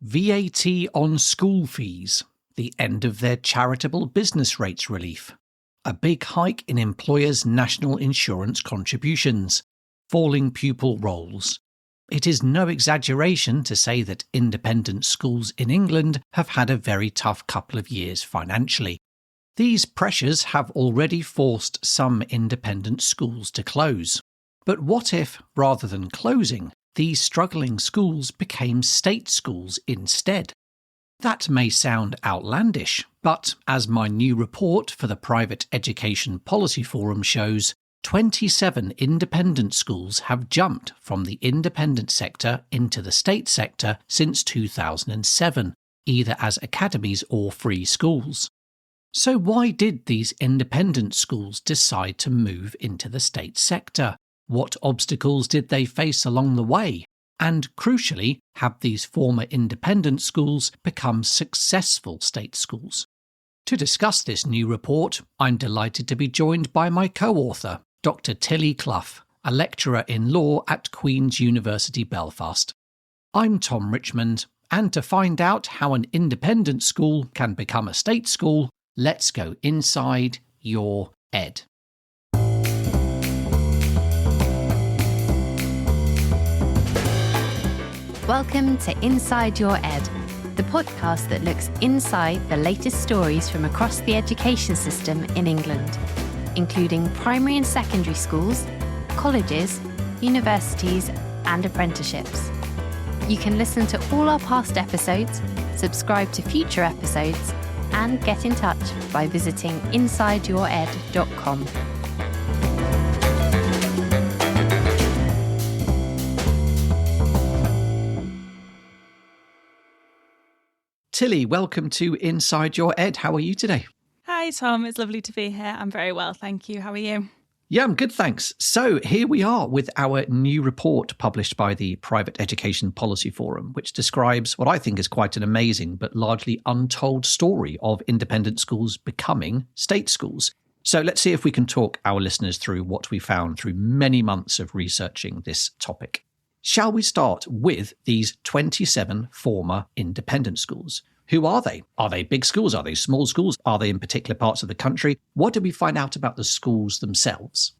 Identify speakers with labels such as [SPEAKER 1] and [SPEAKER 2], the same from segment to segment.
[SPEAKER 1] VAT on school fees, the end of their charitable business rates relief, a big hike in employers' national insurance contributions, falling pupil rolls. It is no exaggeration to say that independent schools in England have had a very tough couple of years financially. These pressures have already forced some independent schools to close. But what if, rather than closing, these struggling schools became state schools instead? That may sound outlandish, but as my new report for the Private Education Policy Forum shows, 27 independent schools have jumped from the independent sector into the state sector since 2007, either as academies or free schools. So why did these independent schools decide to move into the state sector? What obstacles did they face along the way? And crucially, have these former independent schools become successful state schools? To discuss this new report, I'm delighted to be joined by my co-author, Dr. Tilly Clough, a lecturer in law at Queen's University Belfast. I'm Tom Richmond, and to find out how an independent school can become a state school, let's go inside your ed.
[SPEAKER 2] Welcome to Inside Your Ed, the podcast that looks inside the latest stories from across the education system in England, including primary and secondary schools, colleges, universities, and apprenticeships. You can listen to all our past episodes, subscribe to future episodes, and get in touch by visiting insideyoured.com.
[SPEAKER 1] Tilly, welcome to Inside Your Ed. How are you today?
[SPEAKER 3] Hi, Tom. It's lovely to be here. I'm very well, thank you. How are you?
[SPEAKER 1] Yeah, I'm good, thanks. So here we are with our new report published by the Private Education Policy Forum, which describes what I think is quite an amazing but largely untold story of independent schools becoming state schools. So let's see if we can talk our listeners through what we found through many months of researching this topic. Shall we start with these 27 former independent schools? Who are they? Are they big schools? Are they small schools? Are they in particular parts of the country? What did we find out about the schools themselves?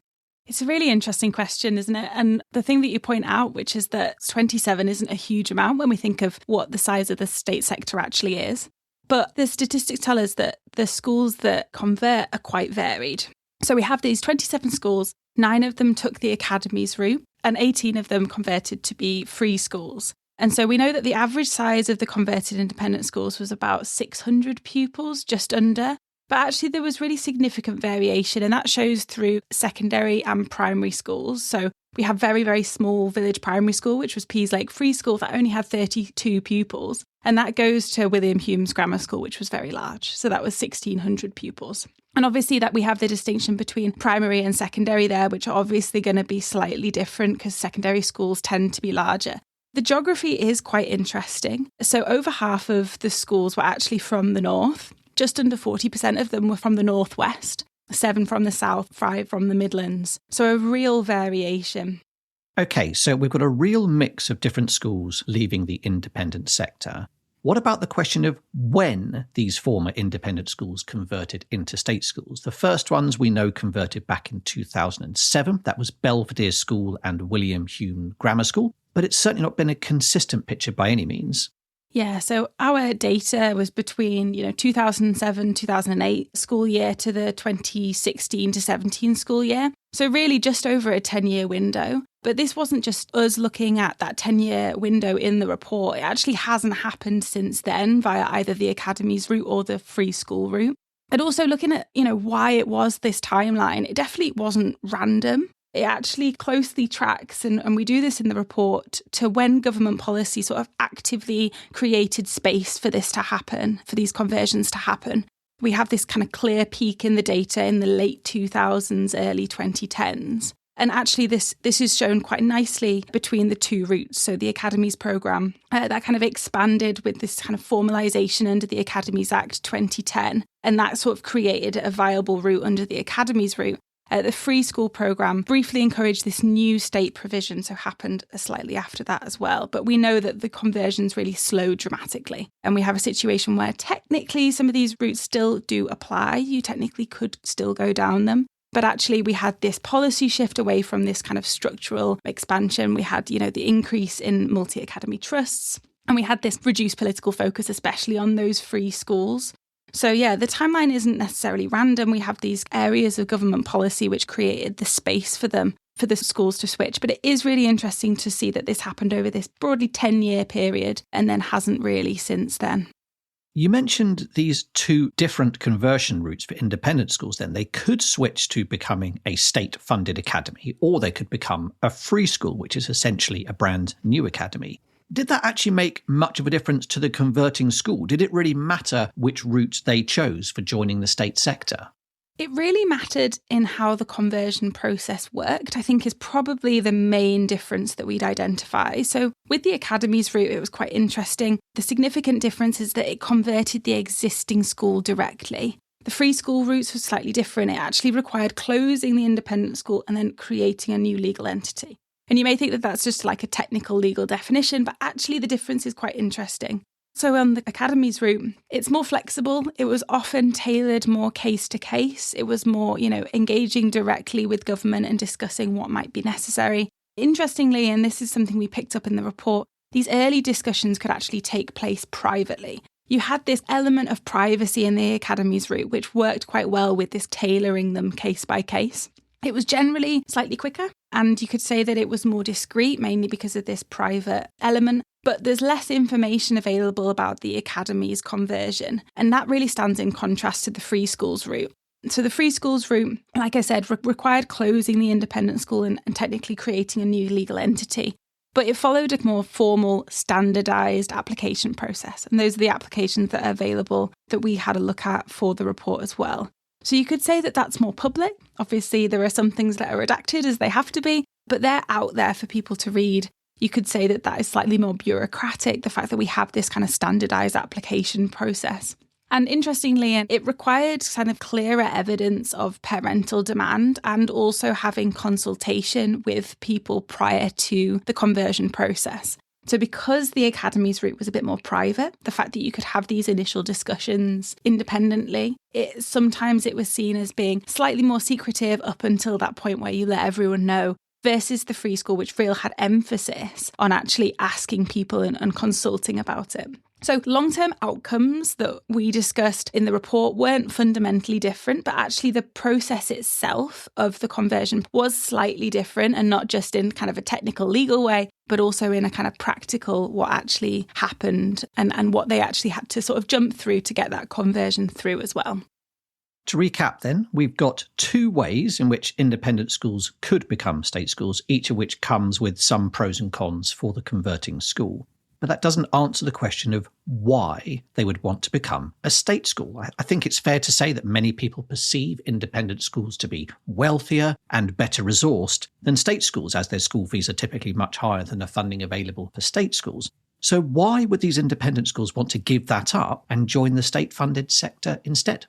[SPEAKER 3] It's a really interesting question, isn't it? And the thing that you point out, which is that 27 isn't a huge amount when we think of what the size of the state sector actually is. But the statistics tell us that the schools that convert are quite varied. So we have these 27 schools, 9 of them took the academies route, and 18 of them converted to be free schools. And so we know that the average size of the converted independent schools was about 600 pupils, just under. But actually there was really significant variation, and that shows through secondary and primary schools. So we have very, very small village primary school, which was Peaslake Free School, that only had 32 pupils. And that goes to William Hume's Grammar School, which was very large. So that was 1,600 pupils. And obviously that we have the distinction between primary and secondary there, which are obviously going to be slightly different because secondary schools tend to be larger. The geography is quite interesting. So over half of the schools were actually from the north. Just under 40% of them were from the northwest, 7 from the south, 5 from the Midlands. So a real variation.
[SPEAKER 1] Okay, so we've got a real mix of different schools leaving the independent sector. What about the question of when these former independent schools converted into state schools? The first ones we know converted back in 2007. That was Belvedere School and William Hume Grammar School. But it's certainly not been a consistent picture by any means.
[SPEAKER 3] Yeah, so our data was between 2007, 2008 school year to the 2016 to 17 school year. So really just over a 10-year window. But this wasn't just us looking at that 10-year window in the report. It actually hasn't happened since then via either the academies route or the free school route. And also looking at, why it was this timeline, it definitely wasn't random. It actually closely tracks, and we do this in the report, to when government policy sort of actively created space for this to happen, for these conversions to happen. We have this kind of clear peak in the data in the late 2000s, early 2010s. And actually this is shown quite nicely between the two routes. So the Academies programme, that kind of expanded with this kind of formalisation under the Academies Act 2010. And that sort of created a viable route under the Academies route. The free school programme briefly encouraged this new state provision, so happened slightly after that as well. But we know that the conversions really slowed dramatically. And we have a situation where technically some of these routes still do apply. You technically could still go down them. But actually we had this policy shift away from this kind of structural expansion. We had, the increase in multi-academy trusts. And we had this reduced political focus, especially on those free schools. So the timeline isn't necessarily random. We have these areas of government policy which created the space for them, for the schools to switch. But it is really interesting to see that this happened over this broadly 10-year period and then hasn't really since then.
[SPEAKER 1] You mentioned these two different conversion routes for independent schools then. They could switch to becoming a state-funded academy, or they could become a free school, which is essentially a brand new academy. Did that actually make much of a difference to the converting school? Did it really matter which route they chose for joining the state sector?
[SPEAKER 3] It really mattered in how the conversion process worked, I think is probably the main difference that we'd identify. So with the academies route, it was quite interesting. The significant difference is that it converted the existing school directly. The free school routes were slightly different. It actually required closing the independent school and then creating a new legal entity. And you may think that that's just like a technical legal definition, but actually the difference is quite interesting. So on the academies route, it's more flexible. It was often tailored more case to case. It was more, engaging directly with government and discussing what might be necessary. Interestingly, and this is something we picked up in the report, these early discussions could actually take place privately. You had this element of privacy in the academies route, which worked quite well with this tailoring them case by case. It was generally slightly quicker, and you could say that it was more discreet, mainly because of this private element. But there's less information available about the academy's conversion, and that really stands in contrast to the free schools route. So the free schools route, like I said, required closing the independent school and technically creating a new legal entity. But it followed a more formal, standardised application process. And those are the applications that are available that we had a look at for the report as well. So you could say that that's more public. Obviously, there are some things that are redacted as they have to be, but they're out there for people to read. You could say that that is slightly more bureaucratic, the fact that we have this kind of standardised application process. And interestingly, it required kind of clearer evidence of parental demand and also having consultation with people prior to the conversion process. So because the academies route was a bit more private, the fact that you could have these initial discussions independently, sometimes it was seen as being slightly more secretive up until that point where you let everyone know, versus the free school, which really had emphasis on actually asking people and consulting about it. So long-term outcomes that we discussed in the report weren't fundamentally different, but actually the process itself of the conversion was slightly different, and not just in kind of a technical legal way, but also in a kind of practical what actually happened and what they actually had to sort of jump through to get that conversion through as well.
[SPEAKER 1] To recap then, we've got two ways in which independent schools could become state schools, each of which comes with some pros and cons for the converting school. But that doesn't answer the question of why they would want to become a state school. I think it's fair to say that many people perceive independent schools to be wealthier and better resourced than state schools, as their school fees are typically much higher than the funding available for state schools. So why would these independent schools want to give that up and join the state-funded sector instead?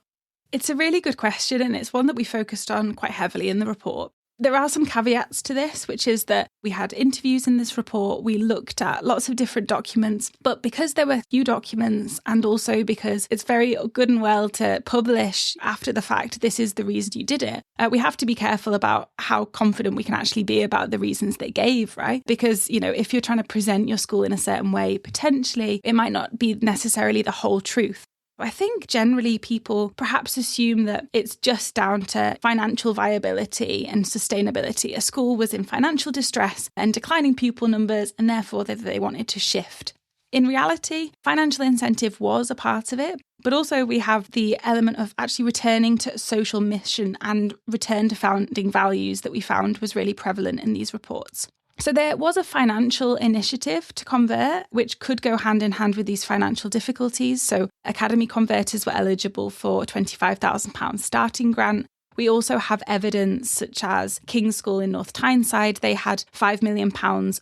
[SPEAKER 3] It's a really good question, and it's one that we focused on quite heavily in the report. There are some caveats to this, which is that we had interviews in this report, we looked at lots of different documents, but because there were few documents, and also because it's very good and well to publish after the fact, this is the reason you did it, we have to be careful about how confident we can actually be about the reasons they gave, right? Because, if you're trying to present your school in a certain way, potentially it might not be necessarily the whole truth. I think generally people perhaps assume that it's just down to financial viability and sustainability. A school was in financial distress and declining pupil numbers, and therefore they wanted to shift. In reality, financial incentive was a part of it, but also we have the element of actually returning to social mission and return to founding values that we found was really prevalent in these reports. So there was a financial initiative to convert, which could go hand in hand with these financial difficulties. So academy converters were eligible for a £25,000 starting grant. We also have evidence such as King's School in North Tyneside. They had £5 million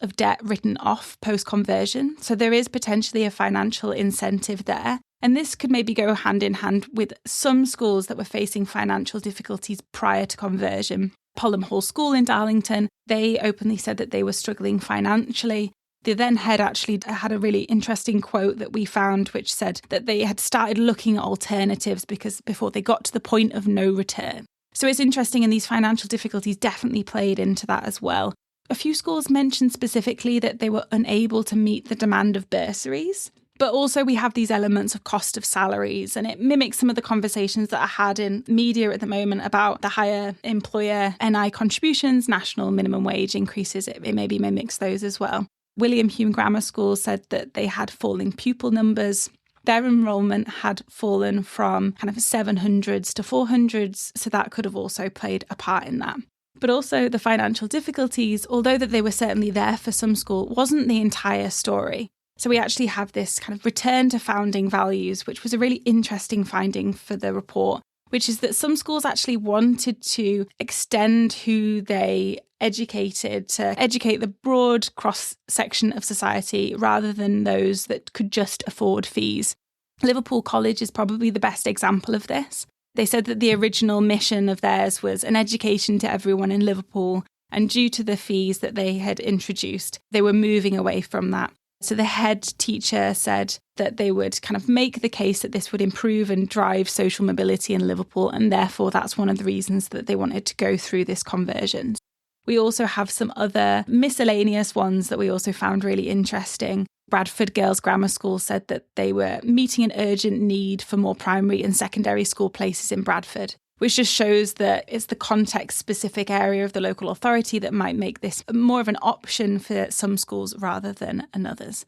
[SPEAKER 3] of debt written off post-conversion. So there is potentially a financial incentive there. And this could maybe go hand in hand with some schools that were facing financial difficulties prior to conversion. Polham Hall School in Darlington, they openly said that they were struggling financially. The then head actually had a really interesting quote that we found, which said that they had started looking at alternatives because before they got to the point of no return. So it's interesting, and these financial difficulties definitely played into that as well. A few schools mentioned specifically that they were unable to meet the demand of bursaries. But also we have these elements of cost of salaries, and it mimics some of the conversations that are had in media at the moment about the higher employer NI contributions, national minimum wage increases. It maybe mimics those as well. William Hume Grammar School said that they had falling pupil numbers. Their enrolment had fallen from kind of 700s to 400s, so that could have also played a part in that. But also the financial difficulties, although that they were certainly there for some school, wasn't the entire story. So we actually have this kind of return to founding values, which was a really interesting finding for the report, which is that some schools actually wanted to extend who they educated to educate the broad cross-section of society rather than those that could just afford fees. Liverpool College is probably the best example of this. They said that the original mission of theirs was an education to everyone in Liverpool, and due to the fees that they had introduced, they were moving away from that. So the head teacher said that they would kind of make the case that this would improve and drive social mobility in Liverpool, and therefore that's one of the reasons that they wanted to go through this conversion. We also have some other miscellaneous ones that we also found really interesting. Bradford Girls Grammar School said that they were meeting an urgent need for more primary and secondary school places in Bradford, which just shows that it's the context-specific area of the local authority that might make this more of an option for some schools rather than others.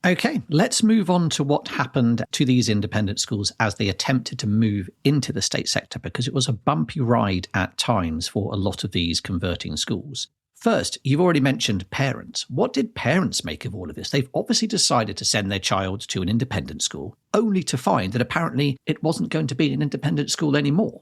[SPEAKER 1] OK, let's move on to what happened to these independent schools as they attempted to move into the state sector, because it was a bumpy ride at times for a lot of these converting schools. First, you've already mentioned parents. What did parents make of all of this? They've obviously decided to send their child to an independent school, only to find that apparently it wasn't going to be an independent school anymore.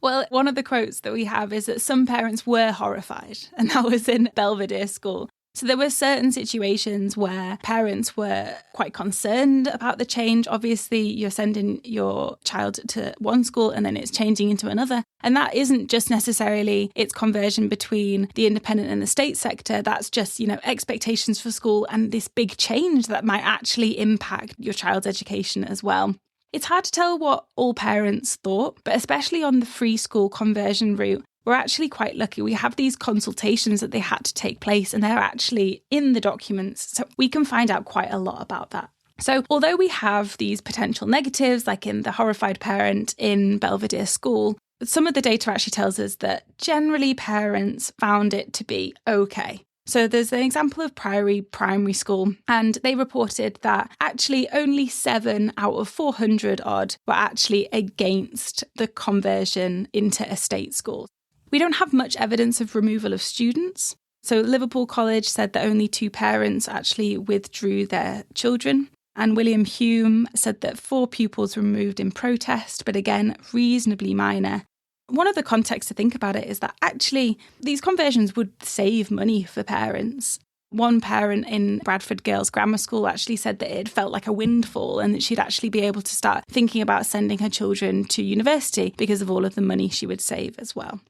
[SPEAKER 3] Well, one of the quotes that we have is that some parents were horrified, and that was in Belvedere School. So there were certain situations where parents were quite concerned about the change. Obviously, you're sending your child to one school and then it's changing into another. And that isn't just necessarily its conversion between the independent and the state sector. That's just, expectations for school and this big change that might actually impact your child's education as well. It's hard to tell what all parents thought, but especially on the free school conversion route, we're actually quite lucky. We have these consultations that they had to take place, and they're actually in the documents, so we can find out quite a lot about that. So although we have these potential negatives, like in the horrified parent in Belvedere School, some of the data actually tells us that generally parents found it to be okay. So there's an example of Priory Primary School, and they reported that actually only 7 out of 400 odd were actually against the conversion into a state school. We don't have much evidence of removal of students. So Liverpool College said that only 2 parents actually withdrew their children. And William Hume said that 4 pupils were removed in protest, but again, reasonably minor. One of the contexts to think about it is that actually these conversions would save money for parents. One parent in Bradford Girls Grammar School actually said that it felt like a windfall and that she'd actually be able to start thinking about sending her children to university because of all of the money she would save as well.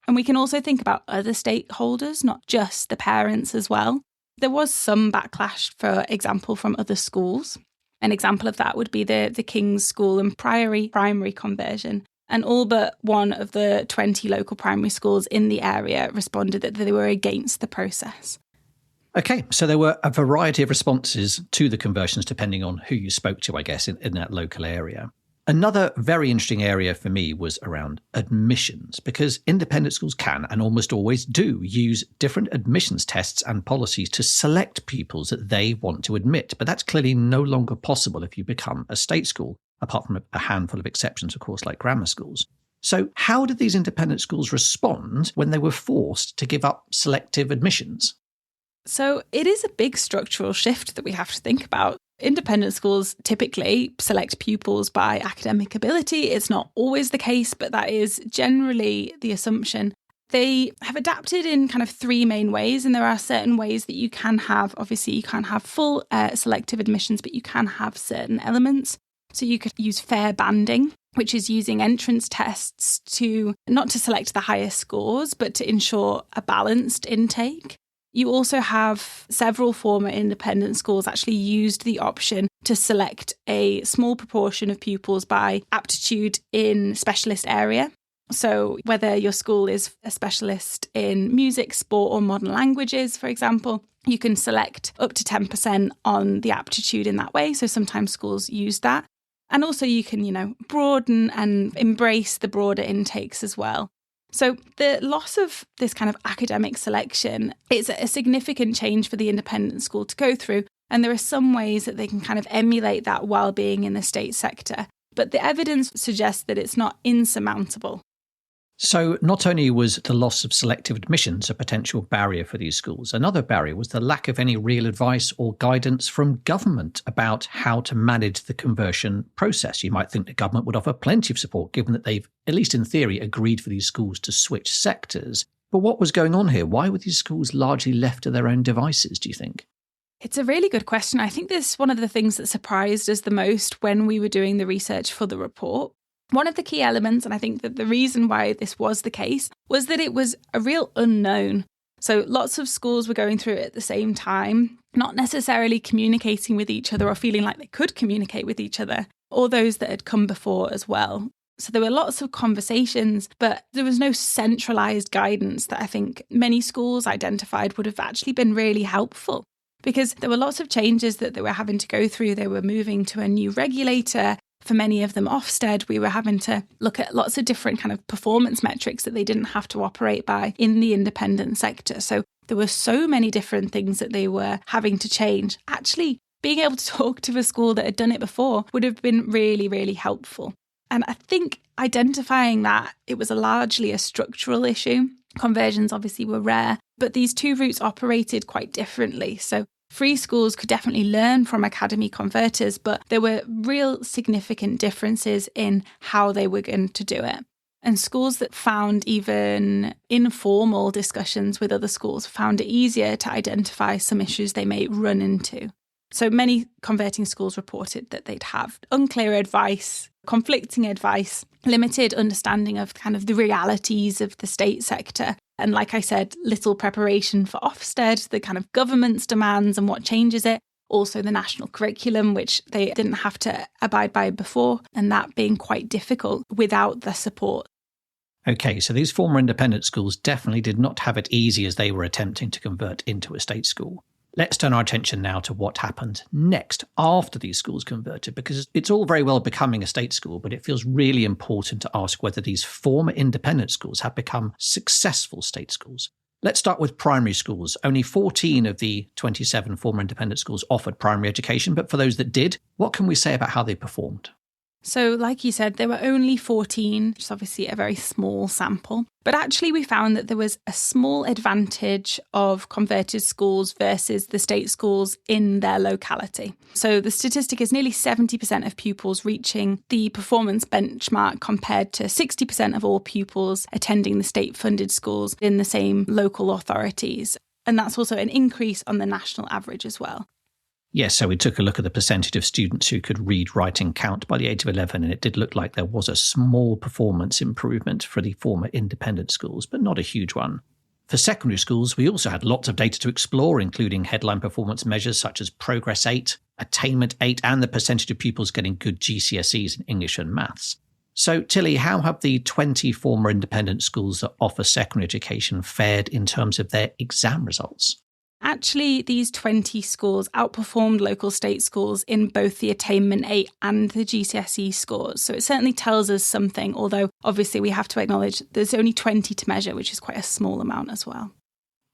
[SPEAKER 3] And we can also think about other stakeholders, not just the parents as well. There was some backlash, for example, from other schools. An example of that would be the King's School and Priory primary conversion. And all but one of the 20 local primary schools in the area responded that they were against the process.
[SPEAKER 1] OK, so there were a variety of responses to the conversions depending on who you spoke to, I guess, in that local area. Another very interesting area for me was around admissions, because independent schools can and almost always do use different admissions tests and policies to select pupils that they want to admit. But that's clearly no longer possible if you become a state school, apart from a handful of exceptions, of course, like grammar schools. So how did these independent schools respond when they were forced to give up selective admissions?
[SPEAKER 3] So it is a big structural shift that we have to think about. Independent schools typically select pupils by academic ability. It's not always the case, but that is generally the assumption. They have adapted in kind of 3 main ways, and there are certain ways that you can have. Obviously, you can't have full selective admissions, but you can have certain elements. So you could use fair banding, which is using entrance tests to not to select the highest scores, but to ensure a balanced intake. You also have several former independent schools actually used the option to select a small proportion of pupils by aptitude in specialist area. So whether your school is a specialist in music, sport, or modern languages, for example, you can select up to 10% on the aptitude in that way. So sometimes schools use that. And also you can, broaden and embrace the broader intakes as well. So the loss of this kind of academic selection is a significant change for the independent school to go through. And there are some ways that they can kind of emulate that while being in the state sector. But the evidence suggests that it's not insurmountable.
[SPEAKER 1] So not only was the loss of selective admissions a potential barrier for these schools, another barrier was the lack of any real advice or guidance from government about how to manage the conversion process. You might think the government would offer plenty of support, given that they've, at least in theory, agreed for these schools to switch sectors. But what was going on here? Why were these schools largely left to their own devices, do you think?
[SPEAKER 3] It's a really good question. I think this is one of the things that surprised us the most when we were doing the research for the report. One of the key elements, and I think that the reason why this was the case, was that it was a real unknown. So lots of schools were going through it at the same time, not necessarily communicating with each other or feeling like they could communicate with each other, or those that had come before as well. So there were lots of conversations, but there was no centralised guidance that I think many schools identified would have actually been really helpful. Because there were lots of changes that they were having to go through. They were moving to a new regulator. For many of them, Ofsted, we were having to look at lots of different kind of performance metrics that they didn't have to operate by in the independent sector. So there were so many different things that they were having to change. Actually, being able to talk to a school that had done it before would have been really, really helpful. And I think identifying that it was largely a structural issue. Conversions obviously were rare, but these two routes operated quite differently. So free schools could definitely learn from academy converters, but there were real significant differences in how they were going to do it. And schools that found even informal discussions with other schools found it easier to identify some issues they may run into. So many converting schools reported that they'd have unclear advice, conflicting advice, limited understanding of kind of the realities of the state sector. And like I said, little preparation for Ofsted, the kind of government's demands and what changes it. Also the national curriculum, which they didn't have to abide by before, and that being quite difficult without the support.
[SPEAKER 1] Okay, so these former independent schools definitely did not have it easy as they were attempting to convert into a state school. Let's turn our attention now to what happened next after these schools converted, because it's all very well becoming a state school, but it feels really important to ask whether these former independent schools have become successful state schools. Let's start with primary schools. Only 14 of the 27 former independent schools offered primary education, but for those that did, what can we say about how they performed?
[SPEAKER 3] So like you said, there were only 14, which is obviously a very small sample. But actually we found that there was a small advantage of converted schools versus the state schools in their locality. So the statistic is nearly 70% of pupils reaching the performance benchmark compared to 60% of all pupils attending the state-funded schools in the same local authorities. And that's also an increase on the national average as well.
[SPEAKER 1] Yes, so we took a look at the percentage of students who could read, write and count by the age of 11, and it did look like there was a small performance improvement for the former independent schools, but not a huge one. For secondary schools, we also had lots of data to explore, including headline performance measures such as Progress 8, Attainment 8, and the percentage of pupils getting good GCSEs in English and maths. So, Tilly, how have the 20 former independent schools that offer secondary education fared in terms of their exam results?
[SPEAKER 3] Actually, these 20 schools outperformed local state schools in both the Attainment 8 and the GCSE scores. So it certainly tells us something, although obviously we have to acknowledge there's only 20 to measure, which is quite a small amount as well.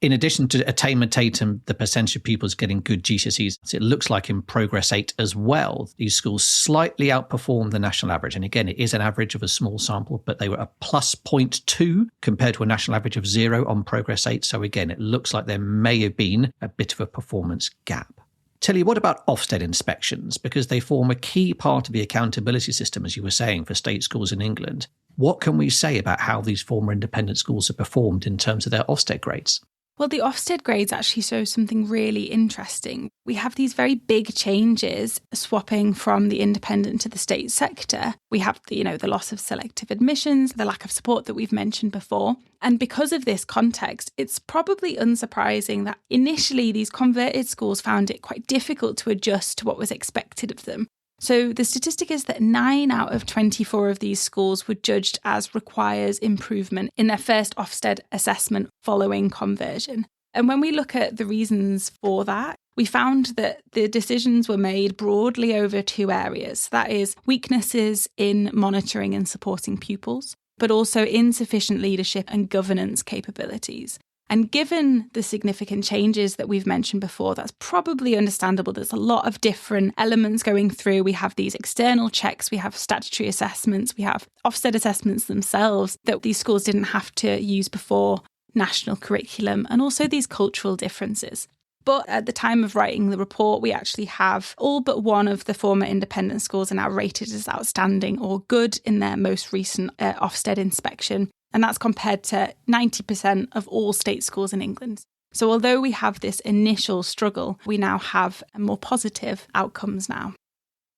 [SPEAKER 1] In addition to Attainment 8 and the percentage of pupils getting good GCSEs, it looks like in Progress 8 as well, these schools slightly outperformed the national average. And again, it is an average of a small sample, but they were a plus 0.2 compared to a national average of 0 on Progress 8. So again, it looks like there may have been a bit of a performance gap. Tilly, what about Ofsted inspections? Because they form a key part of the accountability system, as you were saying, for state schools in England. What can we say about how these former independent schools have performed in terms of their Ofsted grades?
[SPEAKER 3] Well, the Ofsted grades actually show something really interesting. We have these very big changes swapping from the independent to the state sector. We have the loss of selective admissions, the lack of support that we've mentioned before. And because of this context, it's probably unsurprising that initially these converted schools found it quite difficult to adjust to what was expected of them. So the statistic is that 9 out of 24 of these schools were judged as requires improvement in their first Ofsted assessment following conversion. And when we look at the reasons for that, we found that the decisions were made broadly over 2 areas. That is, weaknesses in monitoring and supporting pupils, but also insufficient leadership and governance capabilities. And given the significant changes that we've mentioned before, that's probably understandable. There's a lot of different elements going through. We have these external checks, we have statutory assessments, we have Ofsted assessments themselves that these schools didn't have to use before, national curriculum, and also these cultural differences. But at the time of writing the report, we actually have all but one of the former independent schools are now rated as outstanding or good in their most recent Ofsted inspection. And that's compared to 90% of all state schools in England. So although we have this initial struggle, we now have more positive outcomes now.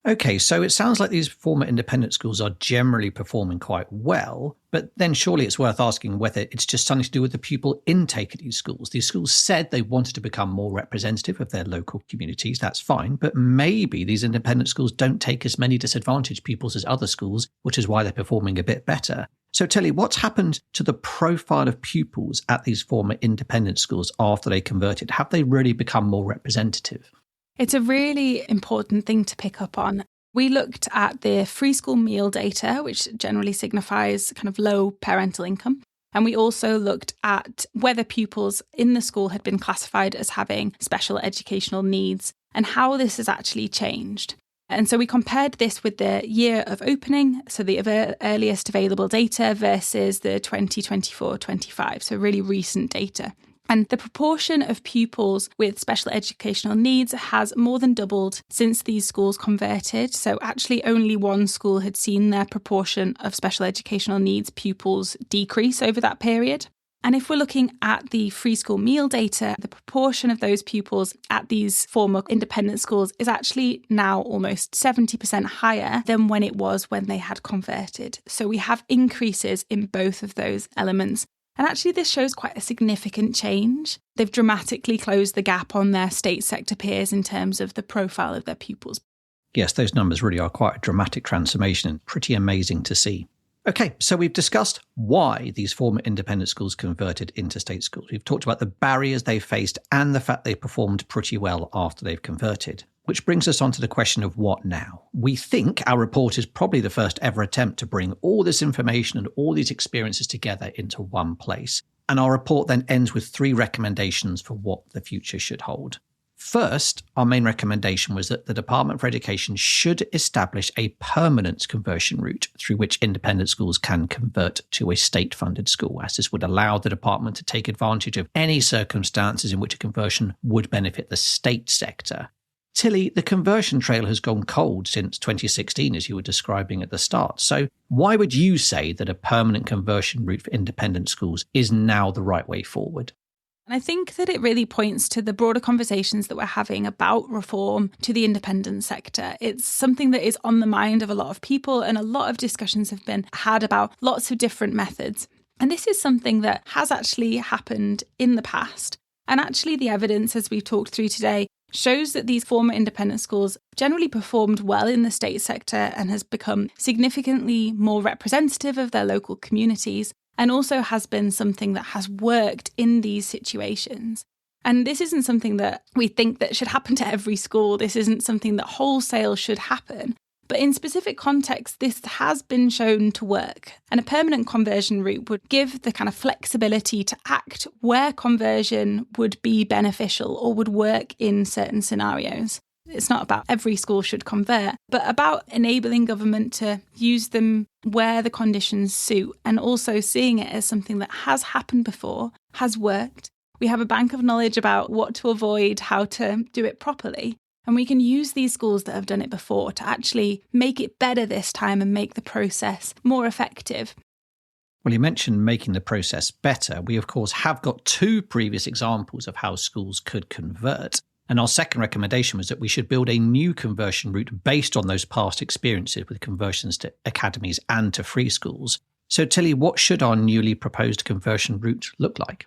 [SPEAKER 1] Okay, so it sounds like these former independent schools are generally performing quite well, but then surely it's worth asking whether it's just something to do with the pupil intake at these schools. These schools said they wanted to become more representative of their local communities, that's fine, but maybe these independent schools don't take as many disadvantaged pupils as other schools, which is why they're performing a bit better. So Tilly, what's happened to the profile of pupils at these former independent schools after they converted? Have they really become more representative?
[SPEAKER 3] It's a really important thing to pick up on. We looked at the free school meal data, which generally signifies kind of low parental income. And we also looked at whether pupils in the school had been classified as having special educational needs and how this has actually changed. And so we compared this with the year of opening, so the earliest available data versus the 2024-25, so really recent data. And the proportion of pupils with special educational needs has more than doubled since these schools converted. So actually only one school had seen their proportion of special educational needs pupils decrease over that period. And if we're looking at the free school meal data, the proportion of those pupils at these former independent schools is actually now almost 70% higher than when it was when they had converted. So we have increases in both of those elements. And actually, this shows quite a significant change. They've dramatically closed the gap on their state sector peers in terms of the profile of their pupils.
[SPEAKER 1] Yes, those numbers really are quite a dramatic transformation and pretty amazing to see. Okay, so we've discussed why these former independent schools converted into state schools. We've talked about the barriers they faced and the fact they performed pretty well after they've converted. Which brings us on to the question of what now? We think our report is probably the first ever attempt to bring all this information and all these experiences together into one place. And our report then ends with 3 recommendations for what the future should hold. First, our main recommendation was that the Department for Education should establish a permanent conversion route through which independent schools can convert to a state-funded school, as this would allow the department to take advantage of any circumstances in which a conversion would benefit the state sector. Tilly, the conversion trail has gone cold since 2016, as you were describing at the start. So why would you say that a permanent conversion route for independent schools is now the right way forward?
[SPEAKER 3] And I think that it really points to the broader conversations that we're having about reform to the independent sector. It's something that is on the mind of a lot of people, and a lot of discussions have been had about lots of different methods. And this is something that has actually happened in the past. And actually the evidence, as we've talked through today, shows that these former independent schools generally performed well in the state sector and has become significantly more representative of their local communities, and also has been something that has worked in these situations. And this isn't something that we think that should happen to every school. This isn't something that wholesale should happen. But in specific contexts, this has been shown to work. And a permanent conversion route would give the kind of flexibility to act where conversion would be beneficial or would work in certain scenarios. It's not about every school should convert, but about enabling government to use them where the conditions suit, and also seeing it as something that has happened before, has worked. We have a bank of knowledge about what to avoid, how to do it properly. And we can use these schools that have done it before to actually make it better this time and make the process more effective.
[SPEAKER 1] Well, you mentioned making the process better. We, of course, have got 2 previous examples of how schools could convert. And our second recommendation was that we should build a new conversion route based on those past experiences with conversions to academies and to free schools. So, Tilly, what should our newly proposed conversion route look like?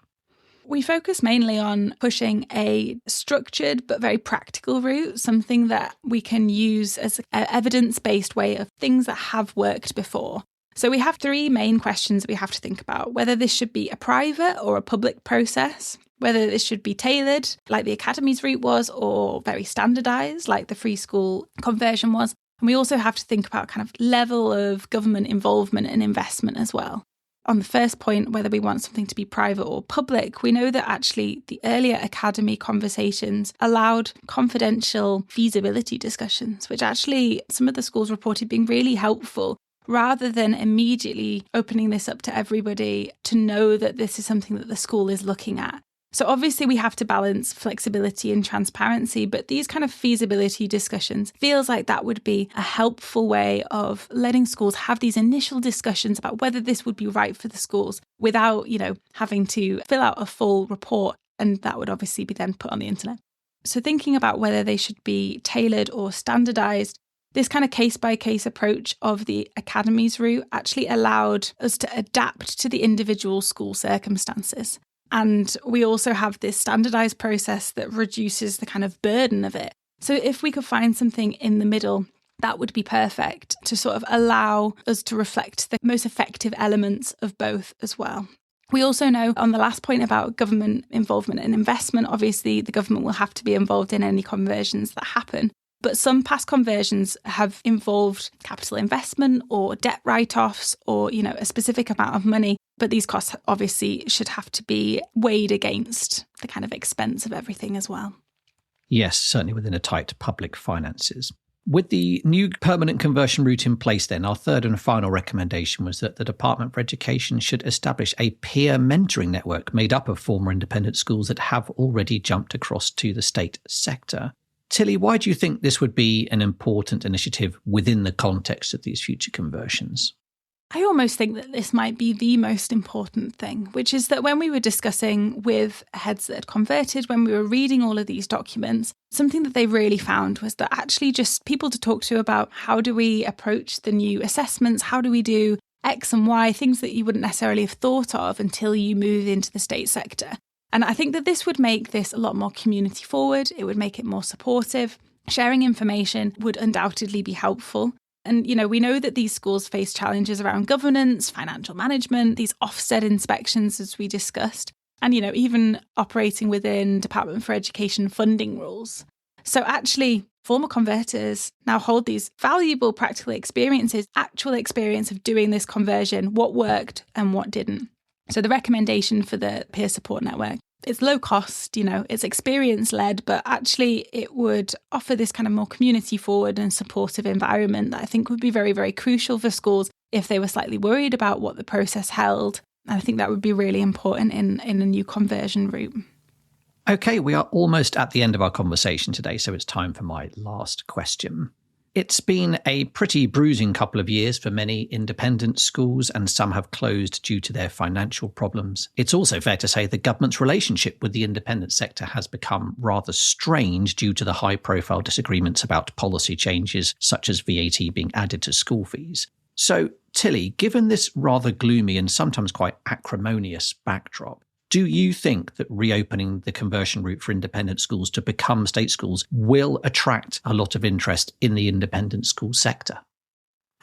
[SPEAKER 3] We focus mainly on pushing a structured but very practical route, something that we can use as an evidence-based way of things that have worked before. So we have 3 main questions we have to think about: whether this should be a private or a public process, whether this should be tailored like the academies route was, or very standardised like the free school conversion was. And we also have to think about kind of level of government involvement and investment as well. On the first point, whether we want something to be private or public, we know that actually the earlier academy conversations allowed confidential feasibility discussions, which actually some of the schools reported being really helpful, rather than immediately opening this up to everybody to know that this is something that the school is looking at. So obviously we have to balance flexibility and transparency, but these kind of feasibility discussions feels like that would be a helpful way of letting schools have these initial discussions about whether this would be right for the schools without, having to fill out a full report, and that would obviously be then put on the internet. So thinking about whether they should be tailored or standardised, this kind of case-by-case approach of the academies route actually allowed us to adapt to the individual school circumstances. And we also have this standardised process that reduces the kind of burden of it. So if we could find something in the middle, that would be perfect to sort of allow us to reflect the most effective elements of both as well. We also know on the last point about government involvement and investment, obviously the government will have to be involved in any conversions that happen. But some past conversions have involved capital investment or debt write-offs or, a specific amount of money. But these costs obviously should have to be weighed against the kind of expense of everything as well.
[SPEAKER 1] Yes, certainly within a tight public finances. With the new permanent conversion route in place then, our third and final recommendation was that the Department for Education should establish a peer mentoring network made up of former independent schools that have already jumped across to the state sector. Tilly, why do you think this would be an important initiative within the context of these future conversions?
[SPEAKER 3] I almost think that this might be the most important thing, which is that when we were discussing with heads that had converted, when we were reading all of these documents, something that they really found was that actually just people to talk to about how do we approach the new assessments, how do we do X and Y, things that you wouldn't necessarily have thought of until you move into the state sector. And I think that this would make this a lot more community forward. It would make it more supportive. Sharing information would undoubtedly be helpful. And, we know that these schools face challenges around governance, financial management, these offset inspections, as we discussed, and, even operating within Department for Education funding rules. So actually, former converters now hold these valuable practical experiences, actual experience of doing this conversion, what worked and what didn't. So the recommendation for the peer support network, it's low cost, it's experience-led, but actually it would offer this kind of more community-forward and supportive environment that I think would be very, very crucial for schools if they were slightly worried about what the process held. And I think that would be really important in a new conversion route.
[SPEAKER 1] Okay, we are almost at the end of our conversation today, so it's time for my last question. It's been a pretty bruising couple of years for many independent schools, and some have closed due to their financial problems. It's also fair to say the government's relationship with the independent sector has become rather strained due to the high-profile disagreements about policy changes, such as VAT being added to school fees. So, Tilly, given this rather gloomy and sometimes quite acrimonious backdrop, do you think that reopening the conversion route for independent schools to become state schools will attract a lot of interest in the independent school sector?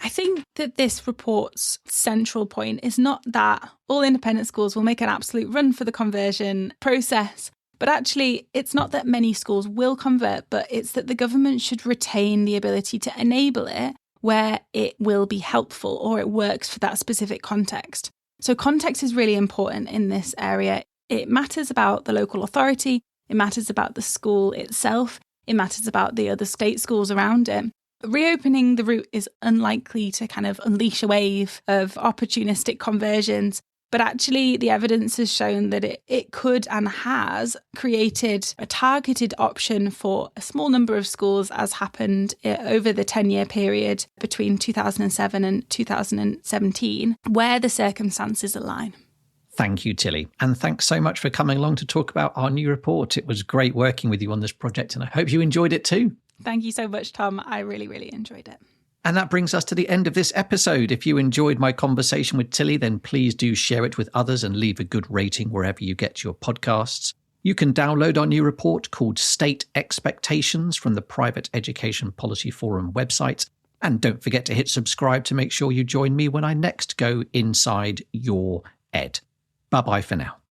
[SPEAKER 3] I think that this report's central point is not that all independent schools will make an absolute run for the conversion process, but actually it's not that many schools will convert, but it's that the government should retain the ability to enable it where it will be helpful or it works for that specific context. So context is really important in this area. It matters about the local authority, it matters about the school itself, it matters about the other state schools around it. Reopening the route is unlikely to kind of unleash a wave of opportunistic conversions. But actually, the evidence has shown that it could and has created a targeted option for a small number of schools, as happened over the 10-year period between 2007 and 2017, where the circumstances align.
[SPEAKER 1] Thank you, Tilly. And thanks so much for coming along to talk about our new report. It was great working with you on this project, and I hope you enjoyed it too.
[SPEAKER 3] Thank you so much, Tom. I really, really enjoyed it.
[SPEAKER 1] And that brings us to the end of this episode. If you enjoyed my conversation with Tilly, then please do share it with others and leave a good rating wherever you get your podcasts. You can download our new report called State Expectations from the Private Education Policy Forum website. And don't forget to hit subscribe to make sure you join me when I next go inside your ed. Bye-bye for now.